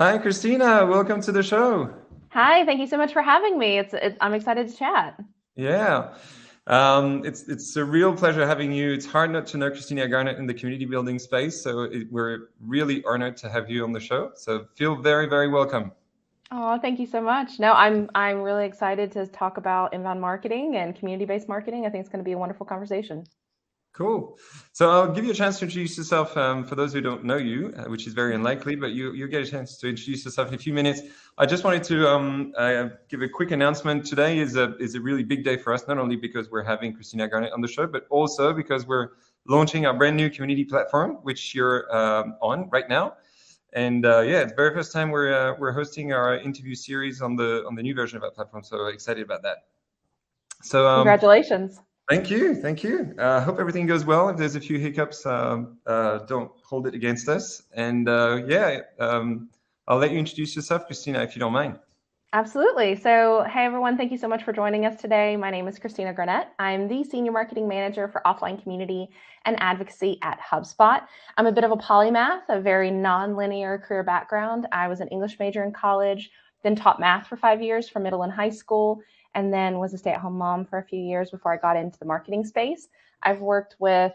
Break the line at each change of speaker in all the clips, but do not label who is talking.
Hi, Christina. Welcome to the show.
Hi, thank you so much for having me. I'm excited to chat.
Yeah, it's a real pleasure having you. It's hard not to know Christina Garnett in the community building space, so we're really honored to have you on the show. So feel very, very welcome.
Oh, thank you so much. No, I'm really excited to talk about inbound marketing and community-based marketing. I think it's going to be a wonderful conversation.
Cool. So I'll give you a chance to introduce yourself for those who don't know you, which is very
Mhm.
unlikely, but you get a chance to introduce yourself in a few minutes. I just wanted to give a quick announcement. Today is a really big day for us, not only because we're having Christina Garnett on the show, but also because we're launching our brand new community platform, which you're on right now. And yeah, it's the very first time we're hosting our interview series on the new version of our platform. So excited about that. So
Congratulations.
thank you. Thank you. Hope everything goes well. If there's a few hiccups, don't hold it against us. And yeah, I'll let you introduce yourself, Christina, if you don't mind.
Absolutely. So, hey everyone, thank you so much for joining us today. My name is Christina Garnett. I'm the Senior Marketing Manager for Offline Community and Advocacy at HubSpot. I'm a bit of a polymath, a very non-linear career background. I was an English major in college, then taught math for 5 years for middle and high school, and then was a stay-at-home mom for a few years before I got into the marketing space. I've worked with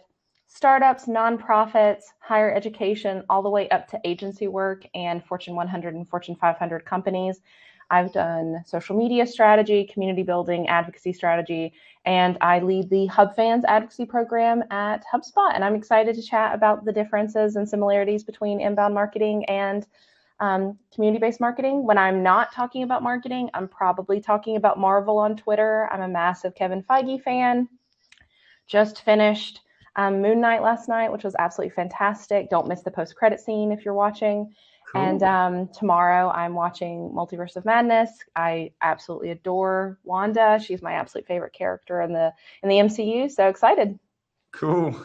startups, nonprofits, higher education, all the way up to agency work and Fortune 100 and Fortune 500 companies. I've done social media strategy, community building, advocacy strategy, and I lead the Hub Fans advocacy program at HubSpot. And I'm excited to chat about the differences and similarities between inbound marketing and community-based marketing. When I'm not talking about marketing, I'm probably talking about Marvel on Twitter. I'm a massive Kevin Feige fan. Just finished Moon Knight last night, which was absolutely fantastic. Don't miss the post-credit scene if you're watching. And
Cool.
tomorrow I'm watching Multiverse of Madness. I absolutely adore Wanda. She's my absolute favorite character in the MCU. So excited.
Cool.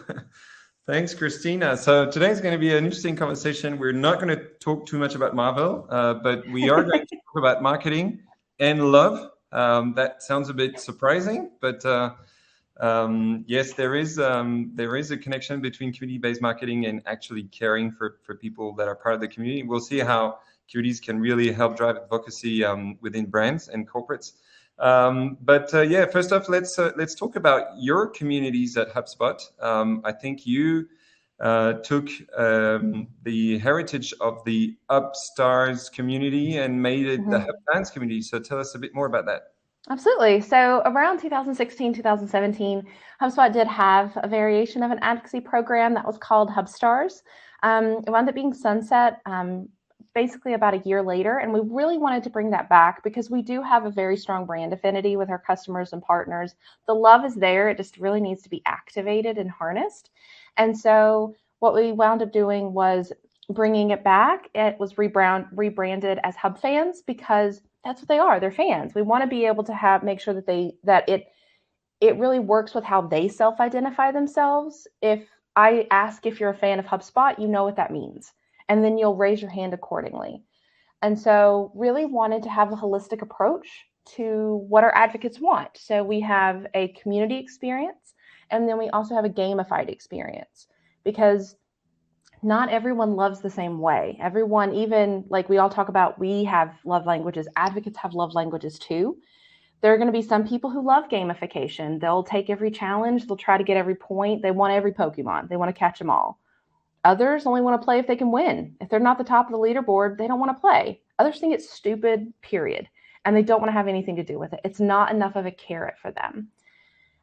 Thanks, Christina. So today's going to be an interesting conversation. We're not going to talk too much about Marvel, but we are going to talk about marketing and love. That sounds a bit surprising, but yes, there is a connection between community-based marketing and actually caring for people that are part of the community. We'll see how communities can really help drive advocacy within brands and corporates. But yeah, first off, let's talk about your communities at HubSpot. I think you took the heritage of the Upstars community and made it the
Mhm.
Hub Fans community. So tell us a bit more about that.
Absolutely. So around 2016, 2017, HubSpot did have a variation of an advocacy program that was called HubStars. It wound up being sunset basically about a year later, and we really wanted to bring that back because we do have a very strong brand affinity with our customers and partners. The love is there. It just really needs to be activated and harnessed. And so what we wound up doing was bringing it back. It was rebranded as Hub Fans because that's what they are. They're fans. We want to be able to make sure that it really works with how they self-identify themselves. If I ask if you're a fan of HubSpot, you know what that means. And then you'll raise your hand accordingly. And so really wanted to have a holistic approach to what our advocates want. So we have a community experience and then we also have a gamified experience because not everyone loves the same way. Everyone, even like we all talk about, we have love languages, advocates have love languages too. There are going to be some people who love gamification. They'll take every challenge, they'll try to get every point, they want every Pokemon, they want to catch them all. Others only want to play if they can win. If they're not the top of the leaderboard, they don't want to play. Others think it's stupid, period. And they don't want to have anything to do with it. It's not enough of a carrot for them.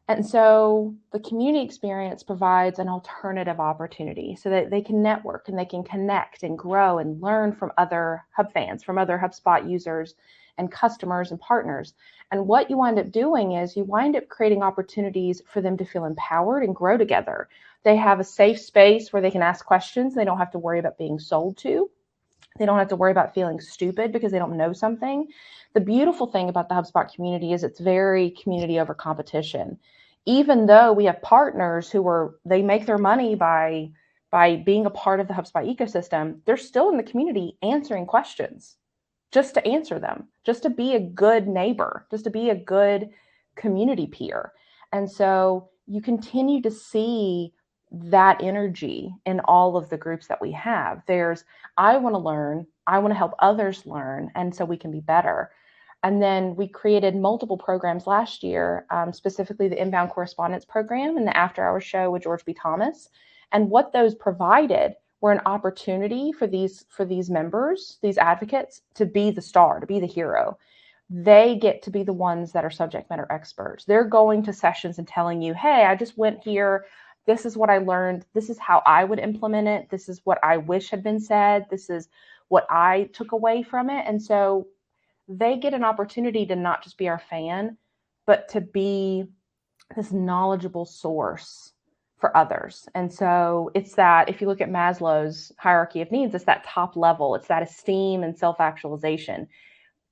And so the community experience provides an alternative opportunity so that they can network and they can connect and grow and learn from other Hub fans, from other HubSpot users and customers and partners. And what you wind up doing is you wind up creating opportunities for them to feel empowered and grow together. They have a safe space where they can ask questions. They don't have to worry about being sold to. They don't have to worry about feeling stupid because they don't know something. The beautiful thing about the HubSpot community is it's very community over competition. Even though we have partners they make their money by being a part of the HubSpot ecosystem, they're still in the community answering questions just to answer them, just to be a good neighbor, just to be a good community peer. And so you continue to see that energy in all of the groups that we have. I want to learn, I want to help others learn, and so we can be better. And then we created multiple programs last year, specifically the Inbound Correspondence Program and the After Hours Show with George B. Thomas. And what those provided were an opportunity for these members, these advocates, to be the star, to be the hero. They get to be the ones that are subject matter experts. They're going to sessions and telling you, hey, I just went here. This is what I learned. This is how I would implement it. This is what I wish had been said. This is what I took away from it. And so they get an opportunity to not just be our fan, but to be this knowledgeable source for others. And so it's that, if you look at Maslow's hierarchy of needs, it's that top level. It's that esteem and self-actualization.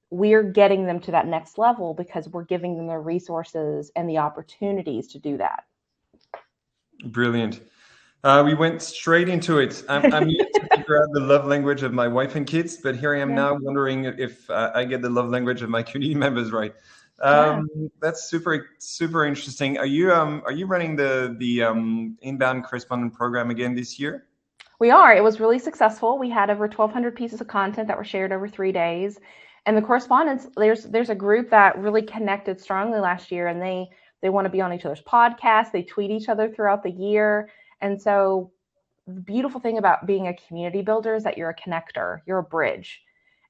We're getting them to that next level because we're giving them the resources and the opportunities to do that.
Brilliant. We went straight into it. I'm yet to figure out the love language of my wife and kids, but here I am now wondering if I get the love language of my community members right. That's super interesting. Are you running the Inbound Correspondent Program again this year?
We are. It was really successful. We had over 1,200 pieces of content that were shared over 3 days. And the correspondents, there's a group that really connected strongly last year, and they want to be on each other's podcasts. They tweet each other throughout the year. And so the beautiful thing about being a community builder is that you're a connector, you're a bridge.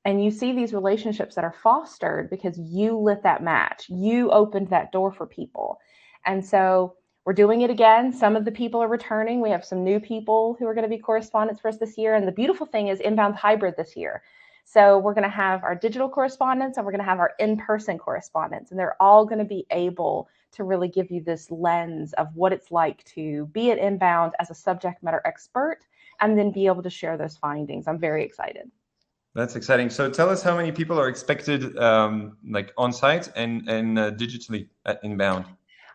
And you see these relationships that are fostered because you lit that match. You opened that door for people. And so we're doing it again. Some of the people are returning. We have some new people who are going to be correspondents for us this year. And the beautiful thing is Inbound hybrid this year. So we're going to have our digital correspondents and we're going to have our in-person correspondents. And they're all going to be able to really give you this lens of what it's like to be at Inbound as a subject matter expert and then be able to share those findings. I'm very excited.
That's exciting. So tell us how many people are expected like on site and digitally at Inbound.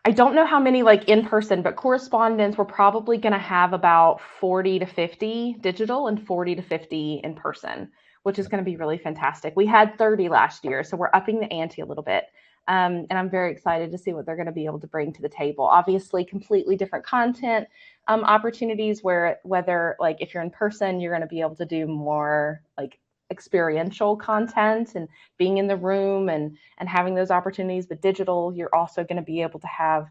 I don't know how many like in person, but correspondents, we're probably going to have about 40 to 50 digital and 40 to 50 in person, which is going to be really fantastic. We had 30 last year, so we're upping the ante a little bit. And I'm very excited to see what they're going to be able to bring to the table. Obviously, completely different content opportunities whether like if you're in person, you're going to be able to do more like experiential content and being in the room and having those opportunities. But digital, you're also going to be able to have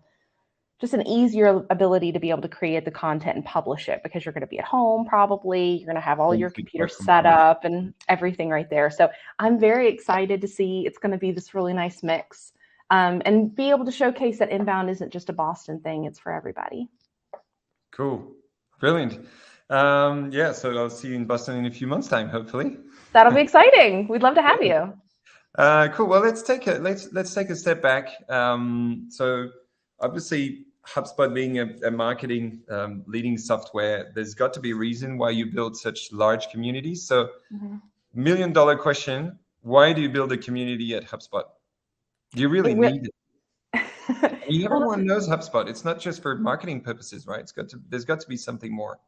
just an easier ability to be able to create the content and publish it because you're going to be at home probably. You're going to have all your computers set up and everything right there. So I'm very excited to see it's going to be this really nice mix and be able to showcase that Inbound isn't just a Boston thing. It's for everybody.
Cool. Brilliant. Yeah, so I'll see you in Boston in a few months' time, hopefully.
That'll be exciting. We'd love to have you.
Cool. Well, let's take a step back. So obviously, HubSpot being a marketing leading software, there's got to be a reason why you build such large communities. So, $1 million question: why do you build a community at HubSpot? Do you really need it? I mean, everyone knows HubSpot. It's not just for marketing purposes, right? There's got to be something more.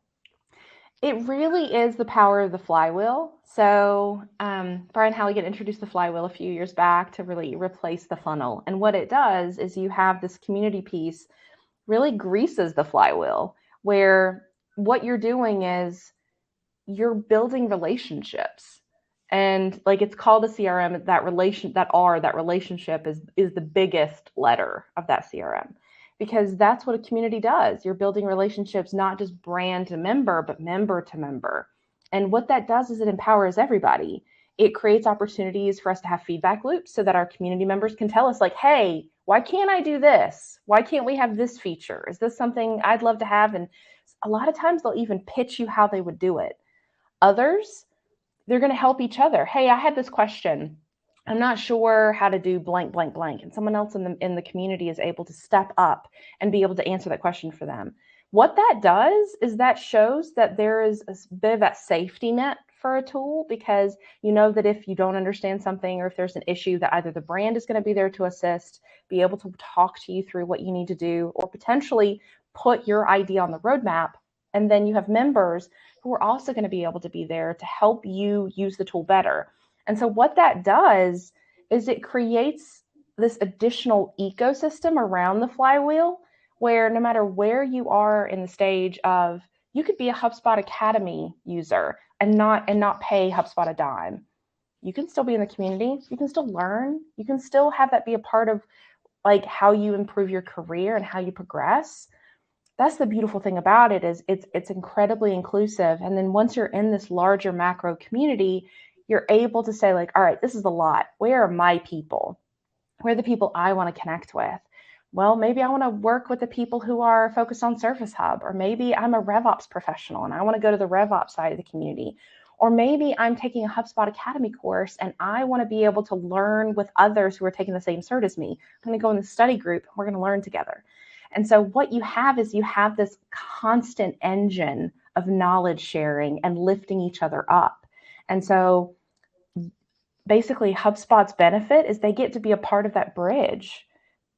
It really is the power of the flywheel. So Brian Halligan introduced the flywheel a few years back to really replace the funnel. And what it does is you have this community piece really greases the flywheel, where what you're doing is you're building relationships. And like it's called a CRM, that relationship is the biggest letter of that CRM. Because that's what a community does. You're building relationships, not just brand to member, but member to member. And what that does is it empowers everybody. It creates opportunities for us to have feedback loops so that our community members can tell us like, hey, why can't I do this? Why can't we have this feature? Is this something I'd love to have? And a lot of times they'll even pitch you how they would do it. Others, they're going to help each other. Hey, I had this question. I'm not sure how to do blank, blank, blank. And someone else in the community is able to step up and be able to answer that question for them. What that does is that shows that there is a bit of that safety net for a tool, because you know that if you don't understand something or if there's an issue, that either the brand is going to be there to assist, be able to talk to you through what you need to do, or potentially put your idea on the roadmap. And then you have members who are also going to be able to be there to help you use the tool better. And so what that does is it creates this additional ecosystem around the flywheel, where no matter where you are in the stage of You could be a HubSpot Academy user and not pay HubSpot a dime. You can still be in the community. You can still learn. You can still have that be a part of like how you improve your career and how you progress. That's the beautiful thing about it, is it's incredibly inclusive. And then once you're in this larger macro community, you're able to say like, all right, this is a lot. Where are my people? Where are the people I want to connect with? Well, maybe I want to work with the people who are focused on Service Hub, or maybe I'm a RevOps professional and I want to go to the RevOps side of the community. Or maybe I'm taking a HubSpot Academy course and I want to be able to learn with others who are taking the same cert as me. I'm going to go in the study group and we're going to learn together. And so what you have is you have this constant engine of knowledge sharing and lifting each other up. And so basically HubSpot's benefit is they get to be a part of that bridge.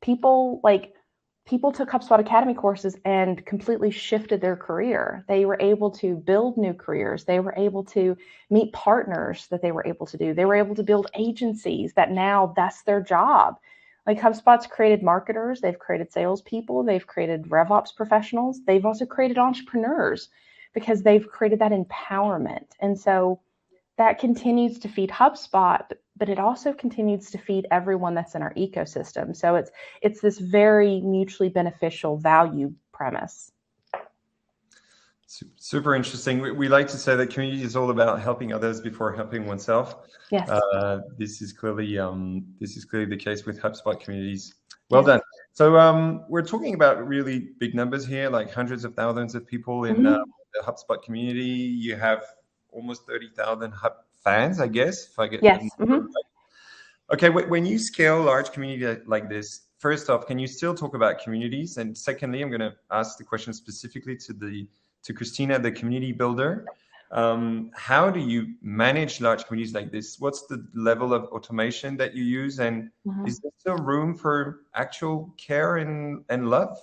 People took HubSpot Academy courses and completely shifted their career. They were able to build new careers. They were able to meet partners that they were able to do. They were able to build agencies that now that's their job. Like HubSpot's created marketers, they've created salespeople, they've created RevOps professionals. They've also created entrepreneurs because they've created that empowerment. And so that continues to feed HubSpot, but it also continues to feed everyone that's in our ecosystem. So it's this very mutually beneficial value premise.
Super interesting. We like to say that community is all about helping others before helping oneself.
Yes.
This is clearly the case with HubSpot communities. Well done. So we're talking about really big numbers here, like hundreds of thousands of people in the HubSpot community. You have almost 30,000 Hub fans, I guess, if I get
yes.
Right. Okay, when you scale a large community like this, first off, can you still talk about communities? And secondly, I'm going to ask the question specifically to Christina, the community builder. How do you manage large communities like this? What's the level of automation that you use? And is there still room for actual care and love?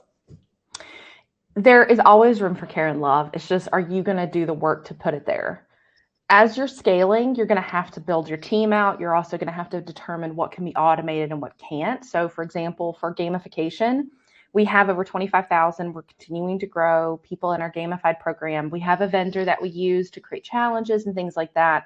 There is always room for care and love. It's just, are you going to do the work to put it there? As you're scaling, you're going to have to build your team out. You're also going to have to determine what can be automated and what can't. So for example, for gamification, we have over 25,000. We're continuing to grow people in our gamified program. We have a vendor that we use to create challenges and things like that.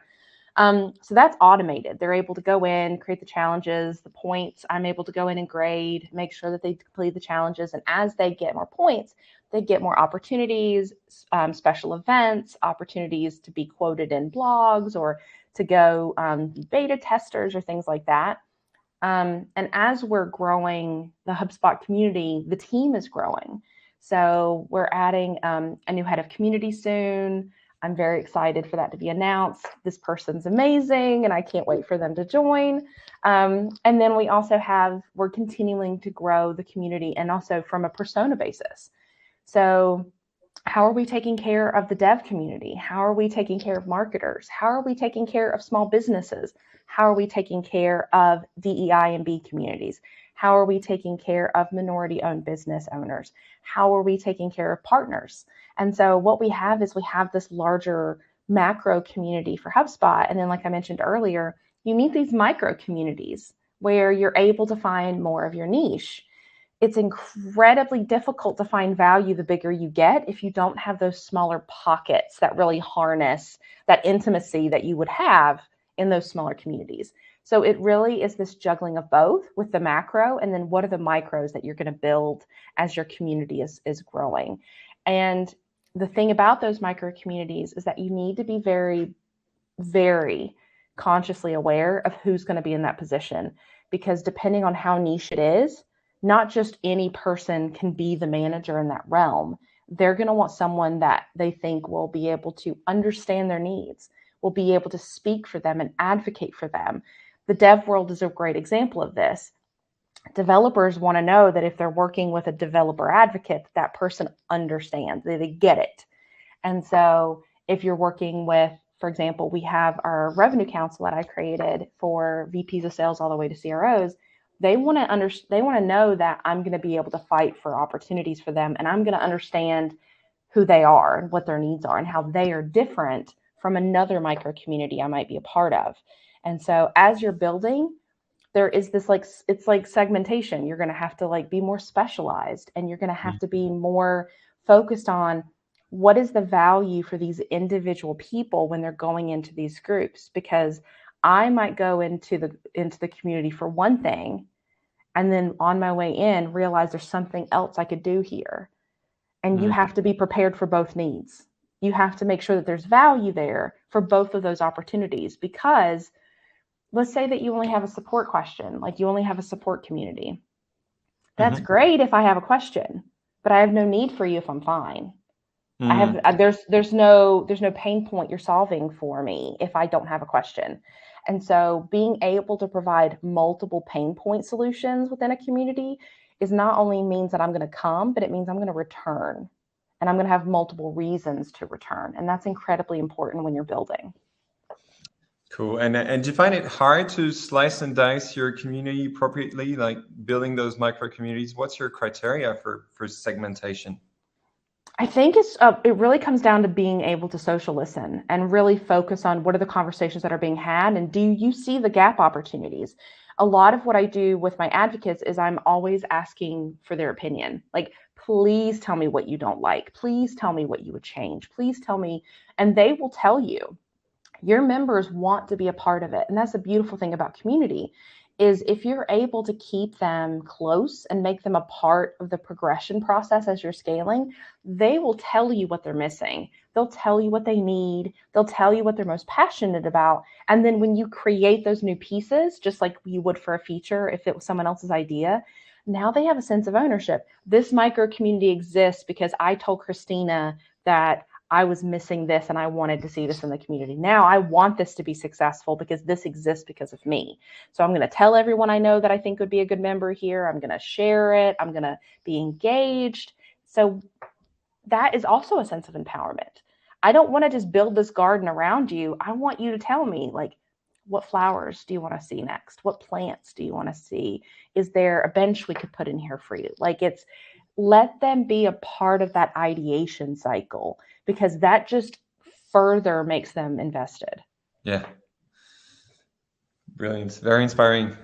So that's automated. They're able to go in, create the challenges, the points. I'm able to go in and grade, make sure that they complete the challenges. And as they get more points, they get more opportunities, special events, opportunities to be quoted in blogs or to go beta testers or things like that. And as we're growing the HubSpot community, the team is growing. So we're adding a new head of community soon. I'm very excited for that to be announced. This person's amazing, and I can't wait for them to join. And then we're continuing to grow the community and also from a persona basis. So how are we taking care of the dev community? How are we taking care of marketers? How are we taking care of small businesses? How are we taking care of DEI and B communities? How are we taking care of minority-owned business owners? How are we taking care of partners? And so what we have is we have this larger macro community for HubSpot. And then like I mentioned earlier, you need these micro communities where you're able to find more of your niche. It's incredibly difficult to find value the bigger you get if you don't have those smaller pockets that really harness that intimacy that you would have in those smaller communities. So it really is this juggling of both with the macro, and then what are the micros that you're going to build as your community is growing. And the thing about those micro communities is that you need to be very, very consciously aware of who's going to be in that position, because depending on how niche it is, not just any person can be the manager in that realm. They're going to want someone that they think will be able to understand their needs, will be able to speak for them and advocate for them. The dev world is a great example of this. Developers want to know that if they're working with a developer advocate, that person understands, they get it. And so if you're working with, for example, we have our revenue council that I created for VPs of sales all the way to CROs. They want to know that I'm going to be able to fight for opportunities for them, and I'm going to understand who they are and what their needs are and how they are different from another micro community I might be a part of. And so as you're building, there is this it's like segmentation. You're going to have to be more specialized, and you're going to have to be more focused on what is the value for these individual people when they're going into these groups? Because I might go into the community for one thing, and then on my way in realize there's something else I could do here. And you have to be prepared for both needs. You have to make sure that there's value there for both of those opportunities, because let's say that you only have a support question, like you only have a support community. That's great if I have a question, but I have no need for you if I'm fine. I have there's no pain point you're solving for me if I don't have a question. And so being able to provide multiple pain point solutions within a community is not only means that I'm going to come, but it means I'm going to return, and I'm going to have multiple reasons to return. And that's incredibly important when you're building.
Cool. And do you find it hard to slice and dice your community appropriately, like building those micro communities? What's your criteria for segmentation?
I think it really comes down to being able to social listen and really focus on what are the conversations that are being had, and do you see the gap opportunities? A lot of what I do with my advocates is I'm always asking for their opinion. Like, please tell me what you don't like. Please tell me what you would change. Please tell me. And they will tell you. Your members want to be a part of it. And that's the beautiful thing about community, is if you're able to keep them close and make them a part of the progression process as you're scaling, they will tell you what they're missing. They'll tell you what they need. They'll tell you what they're most passionate about. And then when you create those new pieces, just like you would for a feature if it was someone else's idea, now they have a sense of ownership. This micro community exists because I told Christina that I was missing this and I wanted to see this in the community. Now I want this to be successful because this exists because of me. So I'm going to tell everyone I know that I think would be a good member here. I'm going to share it. I'm going to be engaged. So that is also a sense of empowerment. I don't want to just build this garden around you. I want you to tell me, like, what flowers do you want to see next? What plants do you want to see? Is there a bench we could put in here for you? Like, it's, let them be a part of that ideation cycle, because that just further makes them invested.
Yeah. Brilliant. Very inspiring.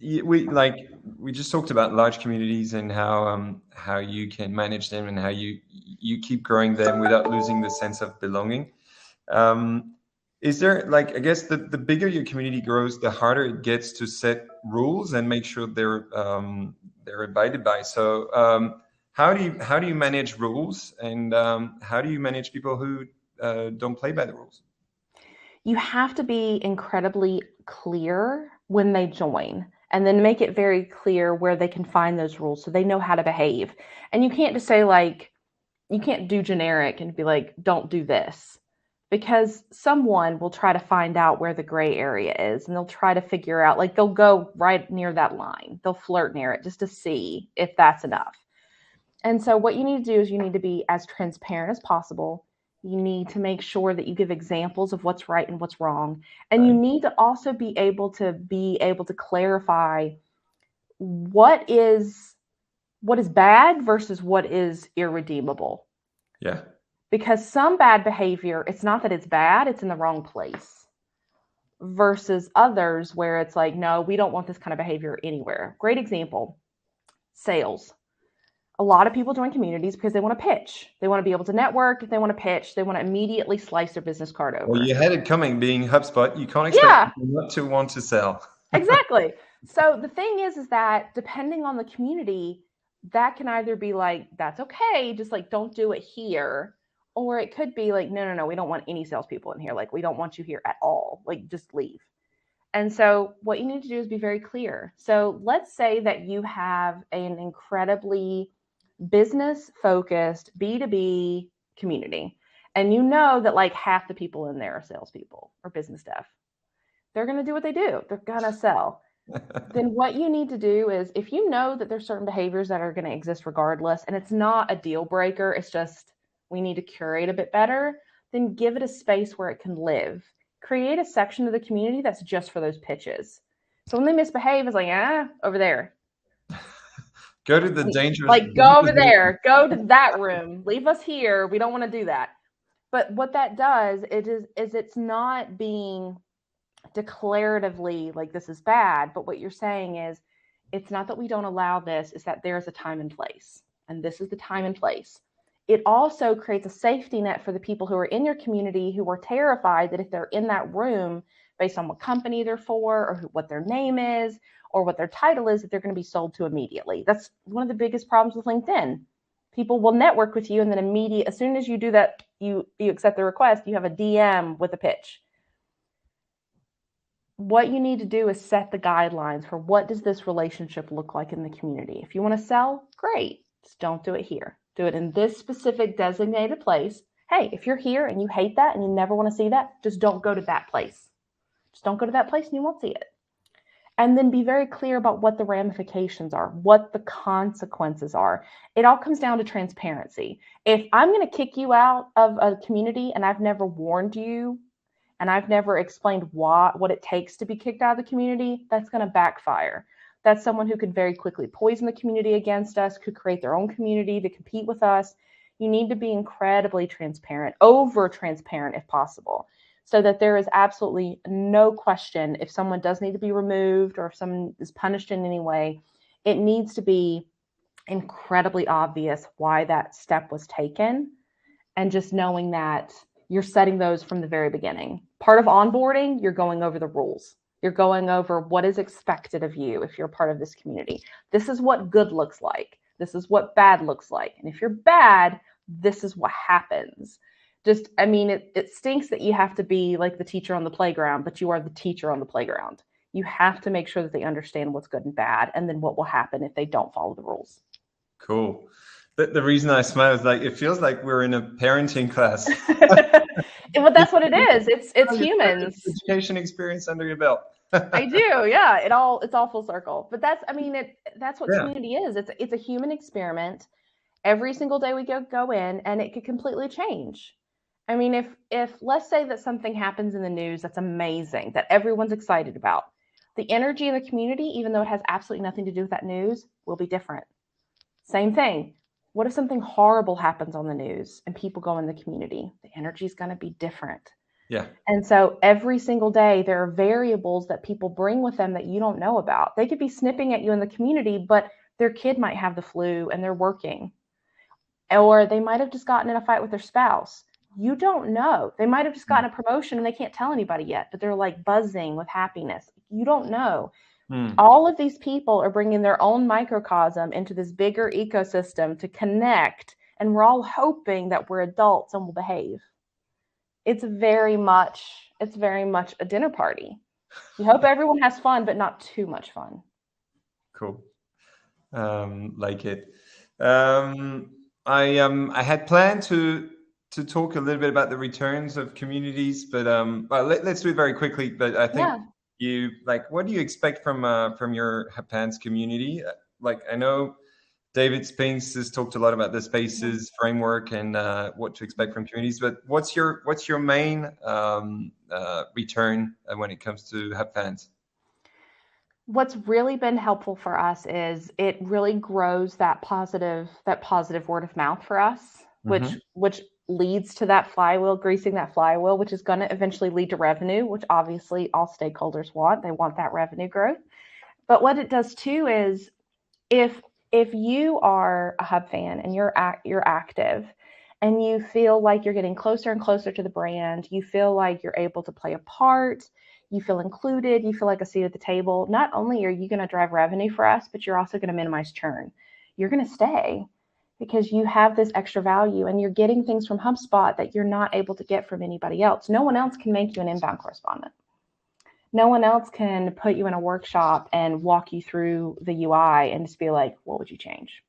We just talked about large communities and how you can manage them and how you keep growing them without losing the sense of belonging. Is there, like, I guess the bigger your community grows, the harder it gets to set rules and make sure they're abided by. So how do you manage rules, and how do you manage people who don't play by the rules?
You have to be incredibly clear when they join, and then make it very clear where they can find those rules so they know how to behave. And you can't just say, like, you can't do generic and be like, don't do this, because someone will try to find out where the gray area is, and they'll try to figure out, like, they'll go right near that line. They'll flirt near it just to see if that's enough. And so what you need to do is you need to be as transparent as possible. You need to make sure that you give examples of what's right and what's wrong. And you need to also be able to clarify what is bad versus what is irredeemable.
Yeah.
Because some bad behavior, it's not that it's bad, it's in the wrong place. Versus others where it's like, no, we don't want this kind of behavior anywhere. Great example, sales. A lot of people join communities because they want to pitch. They want to be able to network. They want to pitch. They want to immediately slice their business card over.
Well, you had it coming, being HubSpot. You can't expect people not to want to sell.
Exactly. So the thing is that depending on the community, that can either be like, that's okay, just like, don't do it here. Or it could be like, no, we don't want any salespeople in here. Like, we don't want you here at all. Like, just leave. And so what you need to do is be very clear. So let's say that you have an incredibly business-focused B2B community, and you know that like half the people in there are salespeople or business staff. They're going to do what they do. They're going to sell. Then what you need to do is, if you know that there's certain behaviors that are going to exist regardless, and it's not a deal breaker, it's just we need to curate a bit better, then give it a space where it can live. Create a section of the community that's just for those pitches. So when they misbehave, it's like, over there.
Go to the dangerous.
Like, go over there. Go to that room. Leave us here. We don't want to do that. But what that does is it's not being declaratively like this is bad. But what you're saying is, it's not that we don't allow this. It's that there's a time and place. and this is the time and place. It also creates a safety net for the people who are in your community who are terrified that if they're in that room, based on what company they're for or what their name is or what their title is, that they're going to be sold to immediately. That's one of the biggest problems with LinkedIn. People will network with you, and then as soon as you do that, you accept the request, you have a DM with a pitch. What you need to do is set the guidelines for what does this relationship look like in the community. If you want to sell, great. Just don't do it here. Do it in this specific designated place. Hey, if you're here and you hate that and you never want to see that, just don't go to that place. Just don't go to that place and you won't see it. And then be very clear about what the ramifications are, what the consequences are. It all comes down to transparency. If I'm going to kick you out of a community and I've never warned you and I've never explained what it takes to be kicked out of the community, that's going to backfire. That's someone who could very quickly poison the community against us, could create their own community to compete with us. You need to be incredibly transparent, over transparent if possible, so that there is absolutely no question if someone does need to be removed or if someone is punished in any way. It needs to be incredibly obvious why that step was taken, and just knowing that you're setting those from the very beginning. Part of onboarding, you're going over the rules. You're going over what is expected of you if you're part of this community. This is what good looks like. This is what bad looks like. And if you're bad, this is what happens. It stinks that you have to be like the teacher on the playground, but you are the teacher on the playground. You have to make sure that they understand what's good and bad, and then what will happen if they don't follow the rules.
Cool. The reason I smile is it feels like we're in a parenting class.
Well, that's what it is. It's humans.
Education experience under your belt.
I do, yeah. It's all full circle. But that's what community is. It's a human experiment. Every single day we go in, and it could completely change. I mean, if let's say that something happens in the news that's amazing, that everyone's excited about, the energy in the community, even though it has absolutely nothing to do with that news, will be different. Same thing. What if something horrible happens on the news and people go in the community? The energy is going to be different.
Yeah.
And so every single day, there are variables that people bring with them that you don't know about. They could be snipping at you in the community, but their kid might have the flu and they're working. Or they might have just gotten in a fight with their spouse. You don't know. They might have just gotten a promotion and they can't tell anybody yet, but they're like buzzing with happiness. You don't know. All of these people are bringing their own microcosm into this bigger ecosystem to connect, and we're all hoping that we're adults and will behave. It's very much a dinner party. You hope everyone has fun, but not too much fun.
Cool. Like it. I had planned to talk a little bit about the returns of communities, but let's do it very quickly. But I think what do you expect from your HubPants community? I know David Spinks has talked a lot about the spaces framework and what to expect from communities, but what's your main return when it comes to HubPants?
What's really been helpful for us is it really grows that positive word of mouth for us, which leads to that flywheel, greasing that flywheel, which is going to eventually lead to revenue, which obviously all stakeholders want. They want that revenue growth. But what it does too is if you are a Hub fan and you're active and you feel like you're getting closer and closer to the brand, you feel like you're able to play a part, you feel included, you feel like a seat at the table, not only are you going to drive revenue for us, but you're also going to minimize churn. You're going to stay because you have this extra value and you're getting things from HubSpot that you're not able to get from anybody else. No one else can make you an inbound correspondent. No one else can put you in a workshop and walk you through the UI and just be like, what would you change?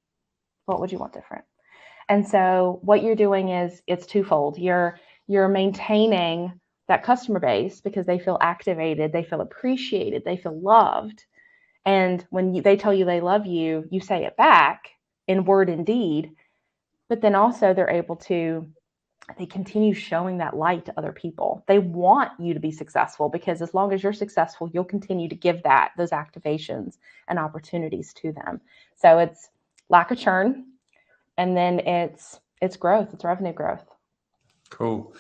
What would you want different? And so what you're doing is it's twofold. You're maintaining that customer base because they feel activated, they feel appreciated, they feel loved. And when they tell you they love you, you say it back in word and deed, but then also they continue showing that light to other people. They want you to be successful because as long as you're successful, you'll continue to give those activations and opportunities to them. So it's lack of churn, and then it's growth, it's revenue growth.
Cool.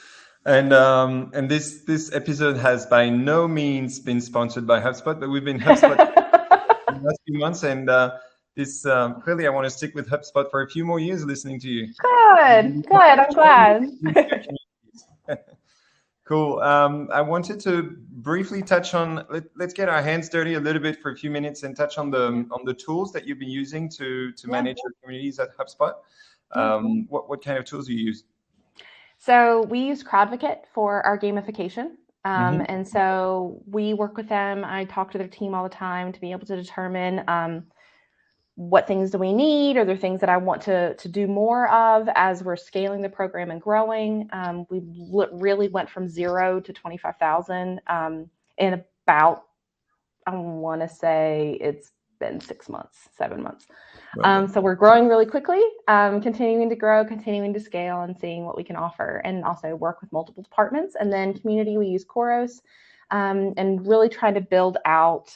And this episode has by no means been sponsored by HubSpot, but we've been HubSpot in the last few months, and this clearly I want to stick with HubSpot for a few more years listening to you.
Good. I'm glad.
Cool. I wanted to briefly touch on, let's get our hands dirty a little bit for a few minutes and touch on the tools that you've been using to manage your communities at HubSpot. What kind of tools do you use?
So we use CrowdVocate for our gamification. And so we work with them. I talk to their team all the time to be able to determine what things do we need? Are there things that I want to do more of as we're scaling the program and growing? We really went from 0 to 25,000 in about, I want to say it's been 6 months, 7 months. So we're growing really quickly, continuing to grow, continuing to scale, and seeing what we can offer, and also work with multiple departments. And then community, we use Khoros, and really trying to build out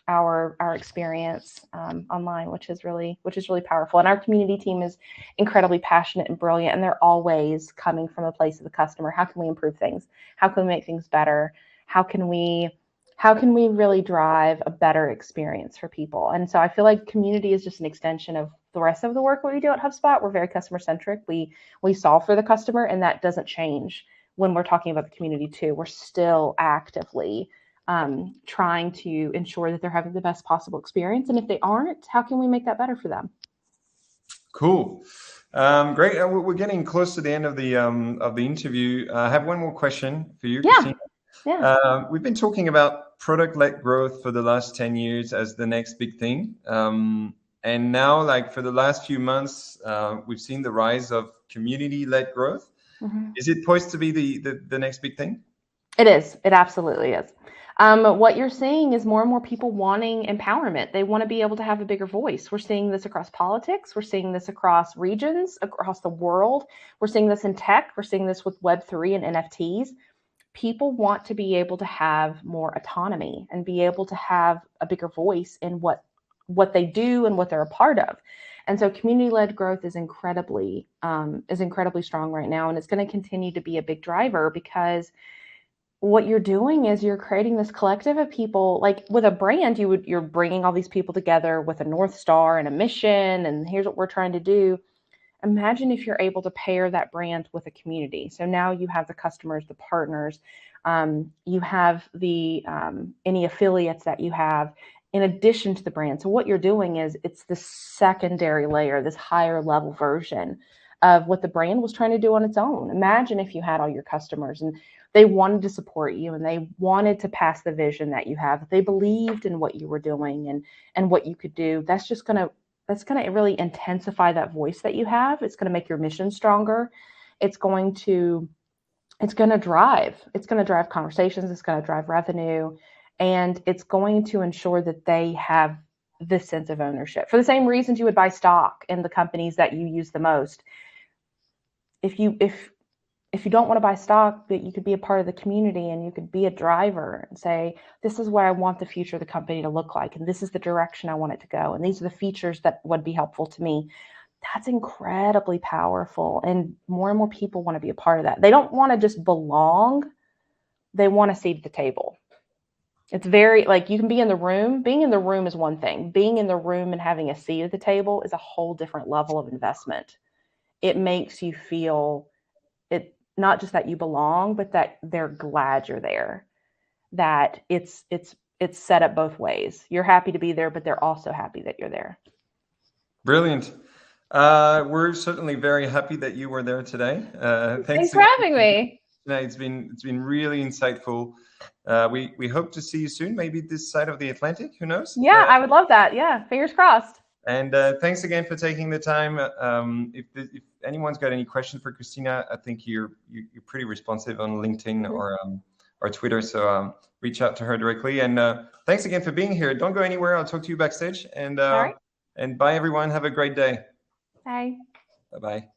our experience online, which is really powerful. And our community team is incredibly passionate and brilliant, and they're always coming from a place of the customer. How can we improve things? How can we make things better? How can we really drive a better experience for people? And so I feel like community is just an extension of the rest of the work that we do at HubSpot. We're very customer centric. We solve for the customer, and that doesn't change when we're talking about the community too. We're still actively trying to ensure that they're having the best possible experience. And if they aren't, how can we make that better for them?
Cool. Great. We're getting close to the end of the interview. I have one more question for you, Christina.
Yeah.
We've been talking about product-led growth for the last 10 years as the next big thing. And now, like for the last few months, we've seen the rise of community-led growth. Is it poised to be the next big thing?
It is. It absolutely is. What you're seeing is more and more people wanting empowerment. They want to be able to have a bigger voice. We're seeing this across politics. We're seeing this across regions, across the world. We're seeing this in tech. We're seeing this with Web3 and NFTs. People want to be able to have more autonomy and be able to have a bigger voice in what they do and what they're a part of. And so community-led growth is incredibly strong right now. And it's going to continue to be a big driver, because what you're doing is you're creating this collective of people. Like with a brand, you're bringing all these people together with a North Star and a mission, and here's what we're trying to do. Imagine if you're able to pair that brand with a community. So now you have the customers, the partners, you have the any affiliates that you have in addition to the brand. So what you're doing is it's the secondary layer, this higher level version of what the brand was trying to do on its own. Imagine if you had all your customers and they wanted to support you and they wanted to pass the vision that you have. They believed in what you were doing and what you could do. That's going to really intensify that voice that you have. It's going to make your mission stronger. It's going to drive conversations. It's going to drive revenue, and it's going to ensure that they have this sense of ownership for the same reasons you would buy stock in the companies that you use the most. If you don't want to buy stock, but you could be a part of the community and you could be a driver and say, this is what I want the future of the company to look like, and this is the direction I want it to go, and these are the features that would be helpful to me. That's incredibly powerful, and more people want to be a part of that. They don't want to just belong. They want a seat at the table. It's very, like, you can be in the room. Being in the room is one thing. Being in the room and having a seat at the table is a whole different level of investment. It makes you feel it, not just that you belong, but that they're glad you're there, that it's set up both ways. You're happy to be there, but they're also happy that you're there.
Brilliant. We're certainly very happy that you were there today.
Thanks for having me.
It's been really insightful. We hope to see you soon, maybe this side of the Atlantic, who knows?
Yeah, I would love that. Yeah, fingers crossed.
And thanks again for taking the time. If anyone's got any questions for Christina, I think you're pretty responsive on LinkedIn or Twitter, so reach out to her directly. And thanks again for being here. Don't go anywhere. I'll talk to you backstage. And bye, everyone. Have a great day.
Bye.
Bye-bye.